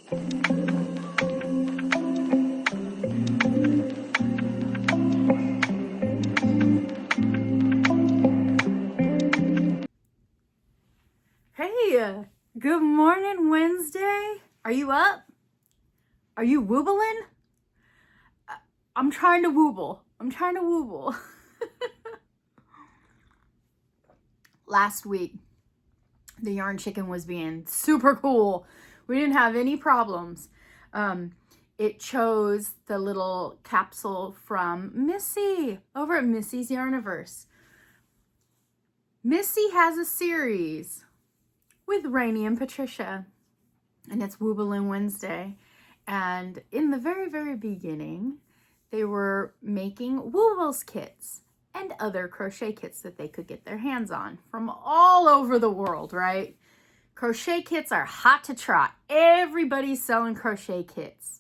Hey, good morning, Wednesday. Are you up? Are you woobling? I'm trying to wooble. Last week, the yarn chicken was being super cool. We didn't have any problems. It chose the little capsule from Missy over at Missy's Yarniverse. Missy has a series with Raineee and Patricia, and it's Wobblin Wednesday. And in the very, very beginning, they were making Wobbles kits and other crochet kits that they could get their hands on from all over the world, right? Crochet kits are hot to trot. Everybody's selling crochet kits.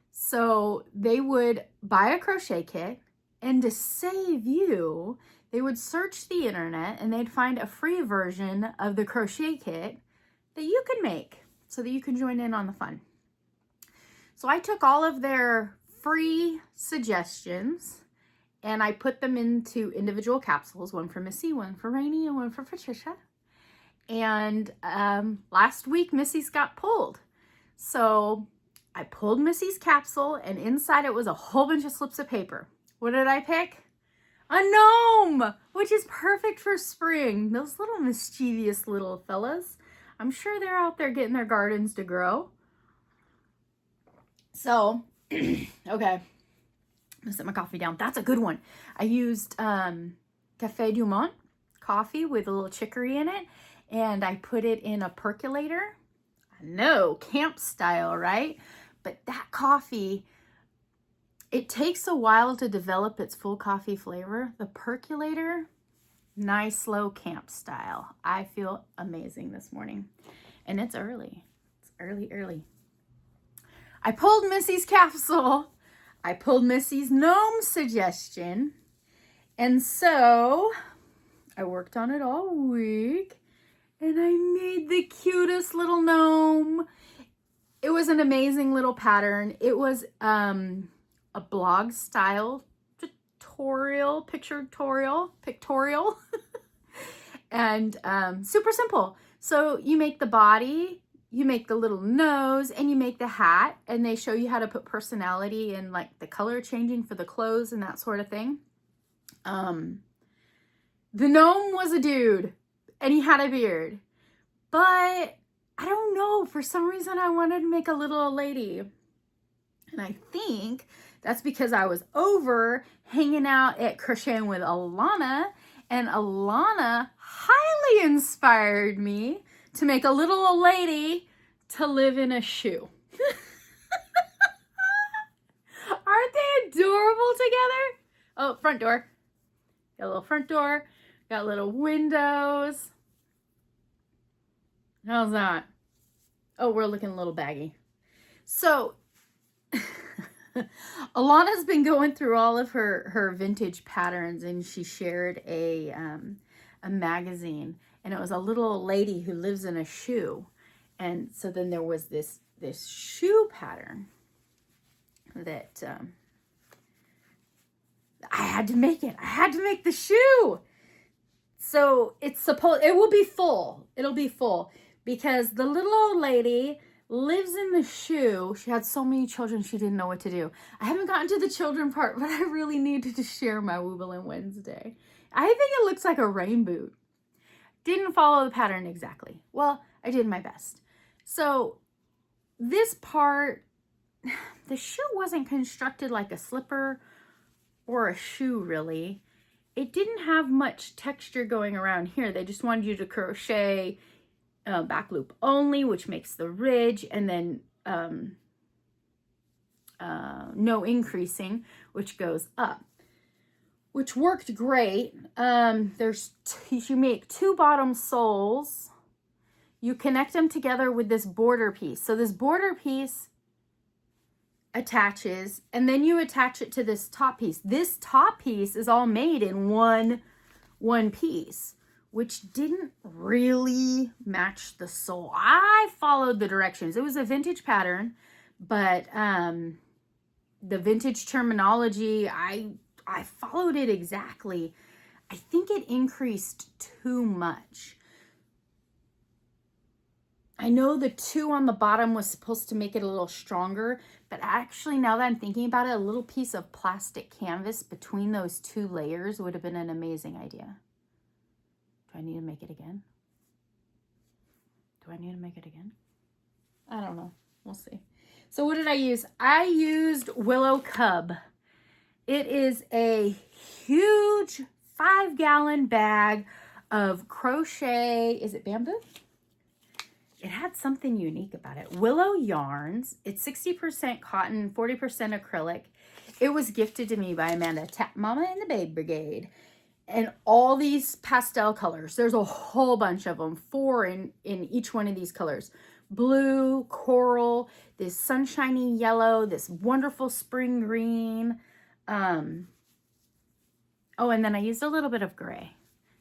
So they would buy a crochet kit, and to save you, they would search the internet and they'd find a free version of the crochet kit that you could make so that you can join in on the fun. So I took all of their free suggestions and I put them into individual capsules, one for Missy, one for Raineee, and one for Patricia. And last week, Missy's got pulled. So I pulled Missy's capsule, and inside it was a whole bunch of slips of paper. What did I pick? A gnome, which is perfect for spring. Those little mischievous little fellas. I'm sure they're out there getting their gardens to grow. So, okay, I'm gonna set my coffee down. That's a good one. I used Café du Monde coffee with a little chicory in it, and I put it in a percolator. I know, camp style, right? But that coffee, it takes a while to develop its full coffee flavor. The percolator, nice slow camp style. I feel amazing this morning. And it's early. It's early. I pulled Missy's capsule. I pulled Missy's gnome suggestion. And so I worked on it all week. And I made the cutest little gnome. It was an amazing little pattern. It was a blog style pictorial, and super simple. So you make the body, you make the little nose, and you make the hat, and they show you how to put personality and like the color changing for the clothes and that sort of thing. The gnome was a dude, and he had a beard, but I don't know, for some reason I wanted to make a little lady. And I think that's because I was over hanging out at Crocheting with Alana, and Alana highly inspired me to make a little old lady to live in a shoe. Aren't they adorable together? Oh, front door. Got a little front door, got little windows. How's that? Oh, we're looking a little baggy. So Alana's been going through all of her vintage patterns, and she shared a magazine, and it was a little lady who lives in a shoe. And so then there was this shoe pattern that I had to make it. I had to make the shoe. So it will be full. It'll be full because the little old lady lives in the shoe. She had so many children, she didn't know what to do. I haven't gotten to the children part, but I really needed to share my Wobblin Wednesday. I think it looks like a rain boot. Didn't follow the pattern exactly. Well, I did my best. So this part, the shoe wasn't constructed like a slipper or a shoe really. It didn't have much texture going around here. They just wanted you to crochet back loop only, which makes the ridge, and then no increasing, which goes up, which worked great. You make two bottom soles, you connect them together with this border piece. So this border piece attaches, and then you attach it to this top piece. This top piece is all made in one piece, which didn't really match the sole. I followed the directions. It was a vintage pattern, but the vintage terminology, I followed it exactly. I think it increased too much. I know the 2 on the bottom was supposed to make it a little stronger, but actually now that I'm thinking about it, a little piece of plastic canvas between those 2 layers would have been an amazing idea. Do I need to make it again? Do I need to make it again? I don't know. We'll see. So what did I use? I used Willow Cub. It is a huge 5-gallon bag of crochet. Is it bamboo? It had something unique about it. Willow yarns. It's 60% cotton, 40% acrylic. It was gifted to me by Amanda, Tap Mama in the Babe Brigade. And all these pastel colors. There's a whole bunch of them, 4 in each one of these colors. Blue, coral, this sunshiny yellow, this wonderful spring green. Oh, and then I used a little bit of gray.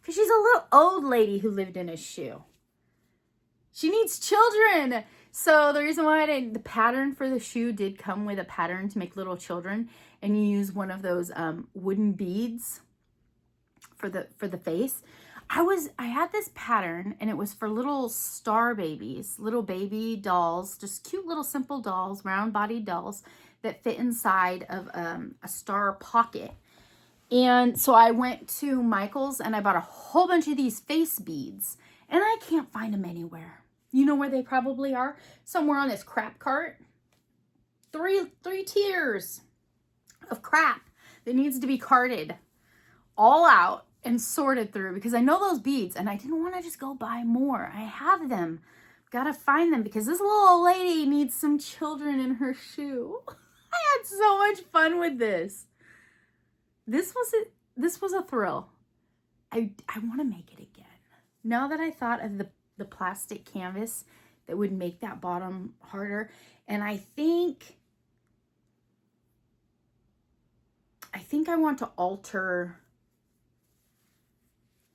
Because she's a little old lady who lived in a shoe. She needs children. So the reason why the pattern for the shoe did come with a pattern to make little children. And you use one of those wooden beads for the face. I had this pattern and it was for little star babies, little baby dolls, just cute little simple dolls, round bodied dolls that fit inside of a star pocket. And so I went to Michael's and I bought a whole bunch of these face beads and I can't find them anywhere. You know where they probably are? Somewhere on this crap cart. Three tiers of crap that needs to be carted all out and sorted through because I know those beads and I didn't want to just go buy more. I have them. Gotta find them because this little old lady needs some children in her shoe. I had so much fun with this. This was a thrill. I want to make it again. Now that I thought of the plastic canvas that would make that bottom harder, and I think I want to alter.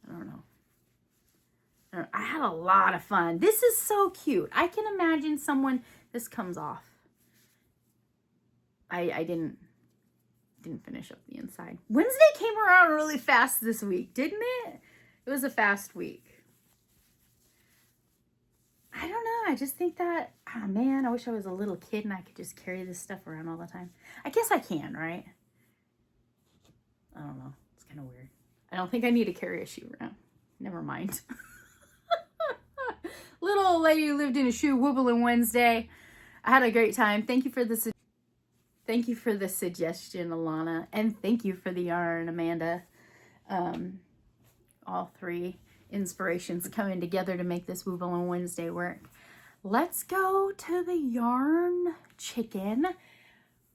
I don't know. I had a lot of fun. This is so cute. I can imagine someone, this comes off. I didn't finish up the inside. Wednesday came around really fast this week, didn't it? It was a fast week. I don't know. I just think that, oh man, I wish I was a little kid and I could just carry this stuff around all the time. I guess I can, right? I don't know. It's kind of weird. I don't think I need to carry a shoe around. Never mind. Little old lady who lived in a shoe, Wobblin Wednesday. I had a great time. Thank you for the suggestion, Alana, and thank you for the yarn, Amanda. All 3 inspirations coming together to make this Wobblin Wednesday work. Let's go to the yarn chicken.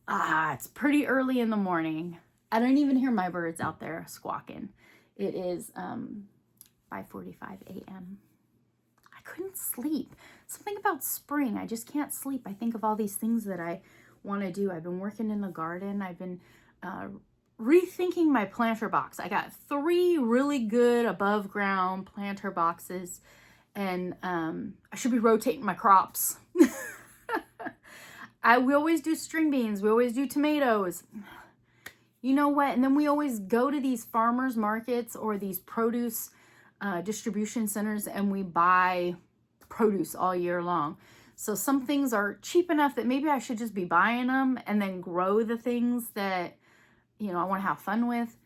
It's pretty early in the morning. I don't even hear my birds out there squawking. It is 5:45 a.m. I couldn't sleep. Something about spring. I just can't sleep. I think of all these things that I want to do. I've been working in the garden. I've been rethinking my planter box. I got 3 really good above ground planter boxes and I should be rotating my crops. We always do string beans. We always do tomatoes. You know what? And then we always go to these farmers markets or these produce distribution centers and we buy produce all year long. So some things are cheap enough that maybe I should just be buying them and then grow the things that, you know, I want to have fun with.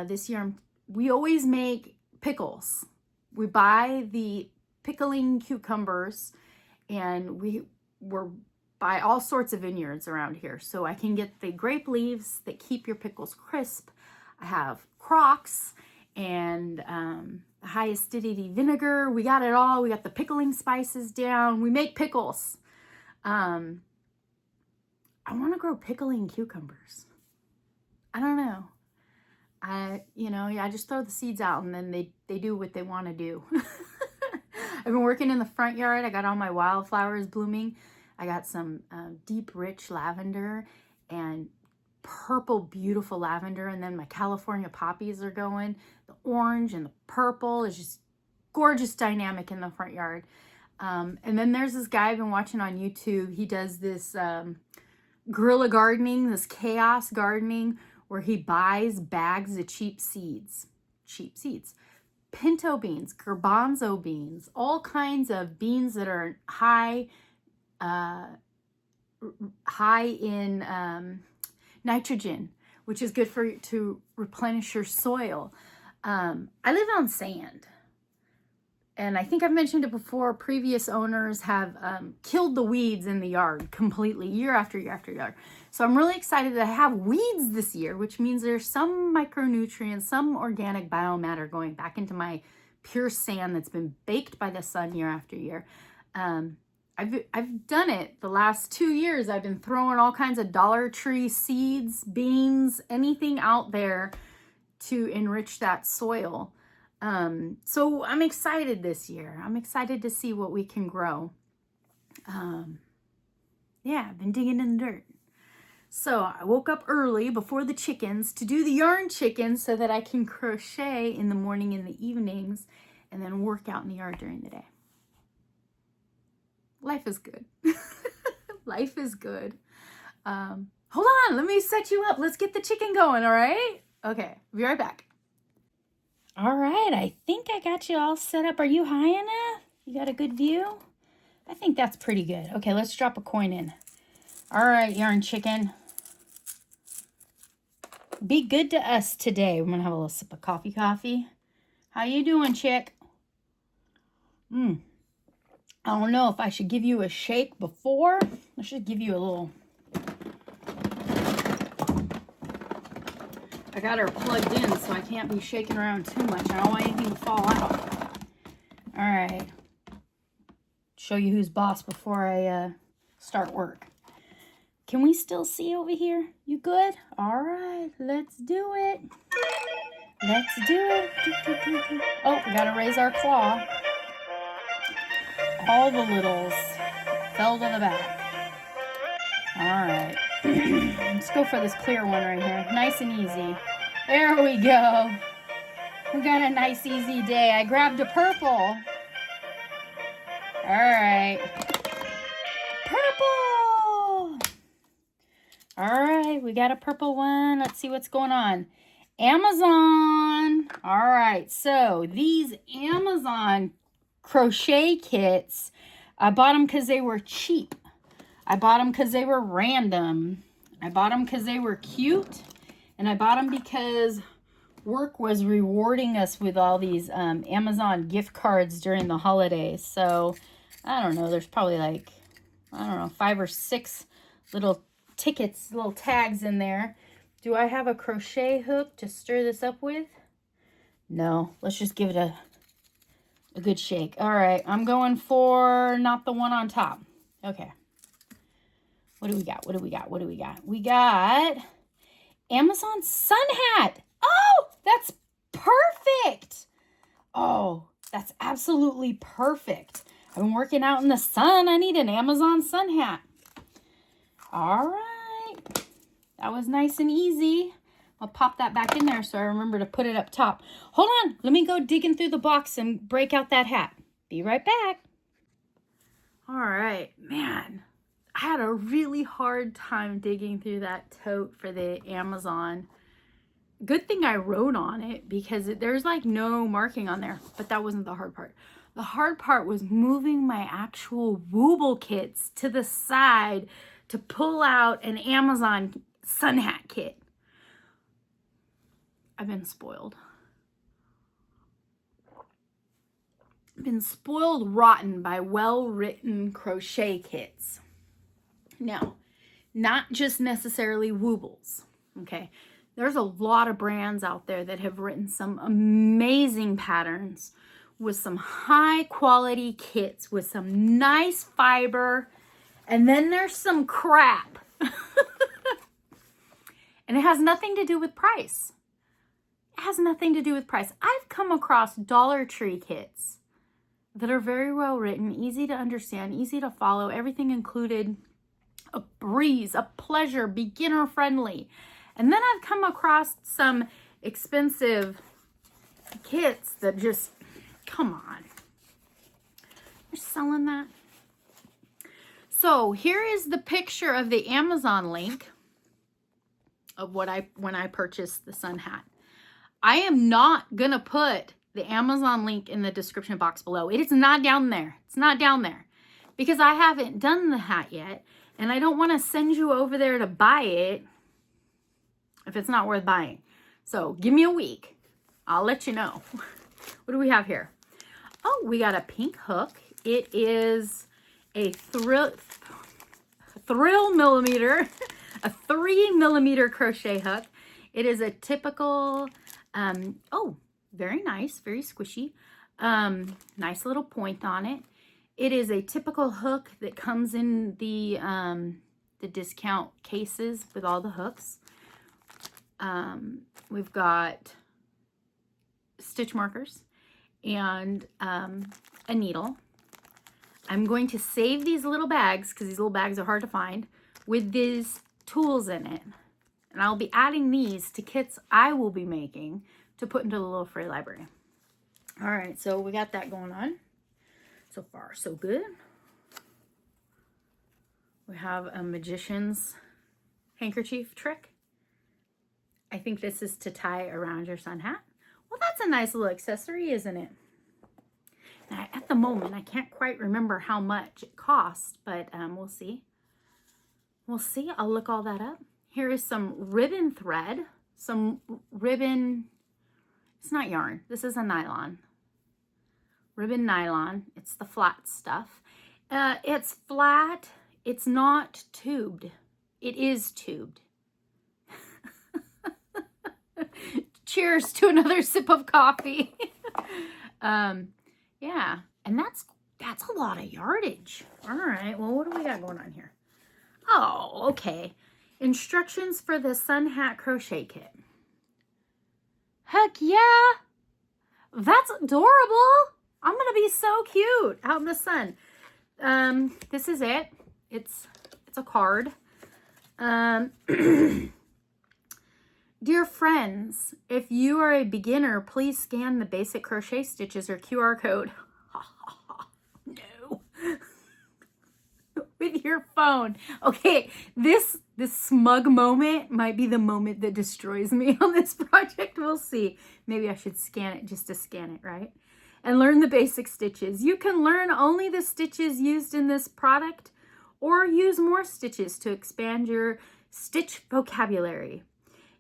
This year, we always make pickles. We buy the pickling cucumbers and we're by all sorts of vineyards around here. So I can get the grape leaves that keep your pickles crisp. I have Crocs and high acidity vinegar. We got it all. We got the pickling spices down. We make pickles. I want to grow pickling cucumbers. I don't know. I just throw the seeds out and then they do what they want to do. I've been working in the front yard. I got all my wildflowers blooming. I got some deep, rich lavender and purple, beautiful lavender, and then my California poppies are going. The orange and the purple is just gorgeous dynamic in the front yard. And then there's this guy I've been watching on YouTube. He does this guerrilla gardening, this chaos gardening, where he buys bags of cheap seeds. Pinto beans, garbanzo beans, all kinds of beans that are high in nitrogen, which is good to replenish your soil. I live on sand, and I think I've mentioned it before. Previous owners have killed the weeds in the yard completely, year after year after year. So I'm really excited to have weeds this year, which means there's some micronutrients, some organic biomatter going back into my pure sand that's been baked by the sun year after year. I've done it the last 2 years. I've been throwing all kinds of Dollar Tree seeds, beans, anything out there to enrich that soil. So I'm excited this year. I'm excited to see what we can grow. Yeah, I've been digging in the dirt. So I woke up early before the chickens to do the yarn chickens so that I can crochet in the morning and the evenings and then work out in the yard during the day. Life is good. Life is good. Hold on, let me set you up. Let's get the chicken going, all right? Okay, be right back. All right, I think I got you all set up. Are you high enough? You got a good view? I think that's pretty good. Okay, let's drop a coin in. All right, yarn chicken. Be good to us today. We're going to have a little sip of coffee. How you doing, chick? I don't know if I should give you a shake before. I should give you a little. I got her plugged in, so I can't be shaking around too much. I don't want anything to fall out. All right. Show you who's boss before I start work. Can we still see over here? You good? All right, let's do it. Let's do it. Oh, we gotta raise our claw. All the littles fell to the back. All right. Let's go for this clear one right here. Nice and easy. There we go. We got a nice easy day. I grabbed a purple. All right. Purple. All right, we got a purple one. Let's see what's going on. Amazon. All right, so these Amazon crochet kits, I bought them because they were cheap. I bought them because they were random. I bought them because they were cute. And I bought them because work was rewarding us with all these Amazon gift cards during the holidays. So, I don't know, there's probably like, 5 or 6 little tickets, little tags in there. Do I have a crochet hook to stir this up with? No, let's just give it a good shake. All right, I'm going for not the one on top. Okay. What do we got? We got Amazon sun hat. Oh, that's perfect. Oh, that's absolutely perfect. I've been working out in the sun. I need an Amazon sun hat. All right. That was nice and easy. I'll pop that back in there so I remember to put it up top. Hold on. Let me go digging through the box and break out that hat. Be right back. All right. Man, I had a really hard time digging through that tote for the Amazon. Good thing I wrote on it because there's like no marking on there, but that wasn't the hard part. The hard part was moving my actual Wobblin kits to the side to pull out an Amazon sun hat kit. I've been spoiled. Been spoiled rotten by well-written crochet kits. Now, not just necessarily Wobbles, okay? There's a lot of brands out there that have written some amazing patterns with some high-quality kits with some nice fiber, and then there's some crap. And it has nothing to do with price. It has nothing to do with price. I've come across Dollar Tree kits that are very well written, easy to understand, easy to follow, everything included, a breeze, a pleasure, beginner friendly. And then I've come across some expensive kits that just, come on. You're selling that? So here is the picture of the Amazon link of when I purchased the sun hat. I am not going to put the Amazon link in the description box below. It is not down there. It's not down there because I haven't done the hat yet, and I don't want to send you over there to buy it if it's not worth buying. So give me a week. I'll let you know. What do we have here? Oh, we got a pink hook. It is a thrill millimeter, a 3mm crochet hook. It is a typical, oh, very nice, very squishy. Nice little point on it. It is a typical hook that comes in the discount cases with all the hooks. We've got stitch markers and a needle. I'm going to save these little bags because these little bags are hard to find with these tools in it. And I'll be adding these to kits I will be making to put into the little free library. All right, so we got that going on. So far, so good. We have a magician's handkerchief trick. I think this is to tie around your sun hat. Well, that's a nice little accessory, isn't it? Now, at the moment, I can't quite remember how much it cost, but we'll see. We'll see. I'll look all that up. Here is some ribbon thread. Some ribbon. It's not yarn. This is a nylon. Ribbon nylon. It's the flat stuff. It's flat. It's not tubed. It is tubed. Cheers to another sip of coffee. Yeah, and that's a lot of yardage. All right, well, what do we got going on here? Oh, okay. Instructions for the sun hat crochet kit. Heck yeah! That's adorable. I'm gonna be so cute out in the sun. This is it. It's a card. Dear friends, if you are a beginner, please scan the basic crochet stitches or QR code. No. With your phone. Okay, this smug moment might be the moment that destroys me on this project. We'll see. Maybe I should scan it just to scan it, right? And learn the basic stitches. You can learn only the stitches used in this product or use more stitches to expand your stitch vocabulary.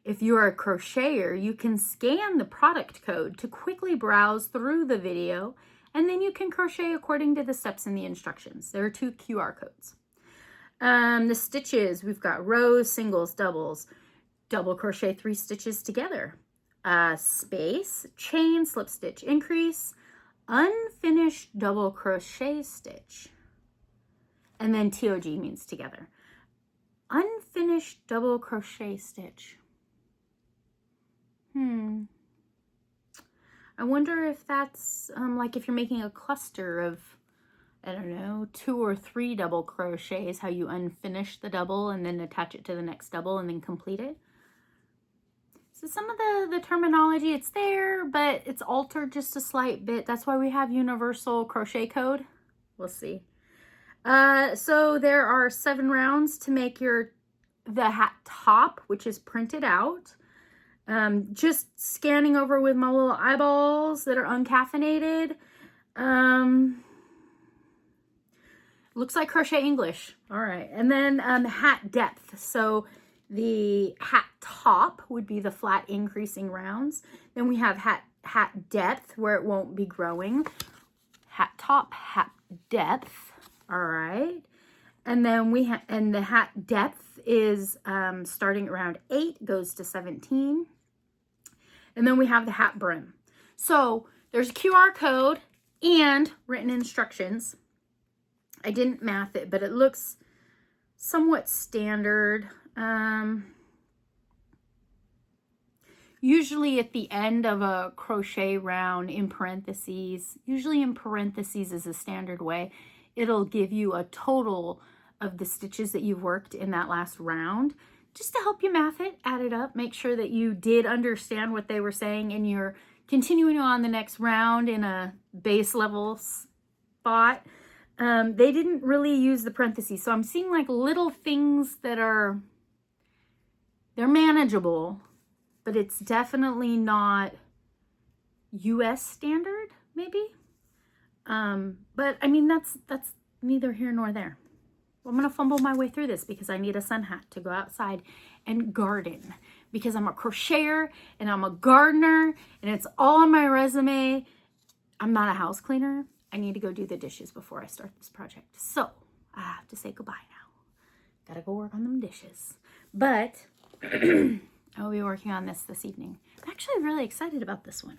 If you are a crocheter, you can scan the product code to quickly browse through the video, and then you can crochet according to the steps in the instructions. There are 2 QR codes. The stitches, we've got rows, singles, doubles, double crochet 3 stitches together, space, chain, slip stitch, increase, unfinished double crochet stitch, and then TOG means together. Unfinished double crochet stitch. I wonder if that's like if you're making a cluster of, I don't know, 2 or 3 double crochets, how you unfinish the double and then attach it to the next double and then complete it. So some of the terminology, it's there, but it's altered just a slight bit. That's why we have universal crochet code. We'll see. So there are 7 rounds to make the hat top, which is printed out. Just scanning over with my little eyeballs that are uncaffeinated. Looks like crochet English. All right. And then hat depth. So the hat top would be the flat increasing rounds. Then we have hat depth where it won't be growing. Hat top, hat depth. All right. And then and the hat depth is starting around 8, goes to 17. And then we have the hat brim. So there's a QR code and written instructions. I didn't math it, but it looks somewhat standard. Usually at the end of a crochet round in parentheses, usually in parentheses is a standard way, it'll give you a total of the stitches that you've worked in that last round just to help you math it, add it up, make sure that you did understand what they were saying and you're continuing on the next round in a base level spot. They didn't really use the parentheses. So I'm seeing like little things that are, they're manageable, but it's definitely not US standard, maybe. But I mean, that's neither here nor there. I'm going to fumble my way through this because I need a sun hat to go outside and garden, because I'm a crocheter and I'm a gardener and it's all on my resume. I'm not a house cleaner. I need to go do the dishes before I start this project. So I have to say goodbye now. Gotta go work on them dishes. But I'll be working on this evening. I'm actually really excited about this one.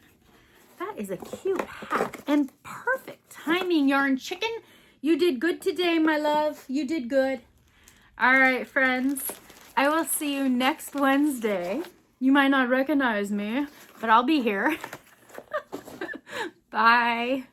That is a cute hat and perfect timing, Yarn Chicken. You did good today, my love. You did good. All right, friends. I will see you next Wednesday. You might not recognize me, but I'll be here. Bye.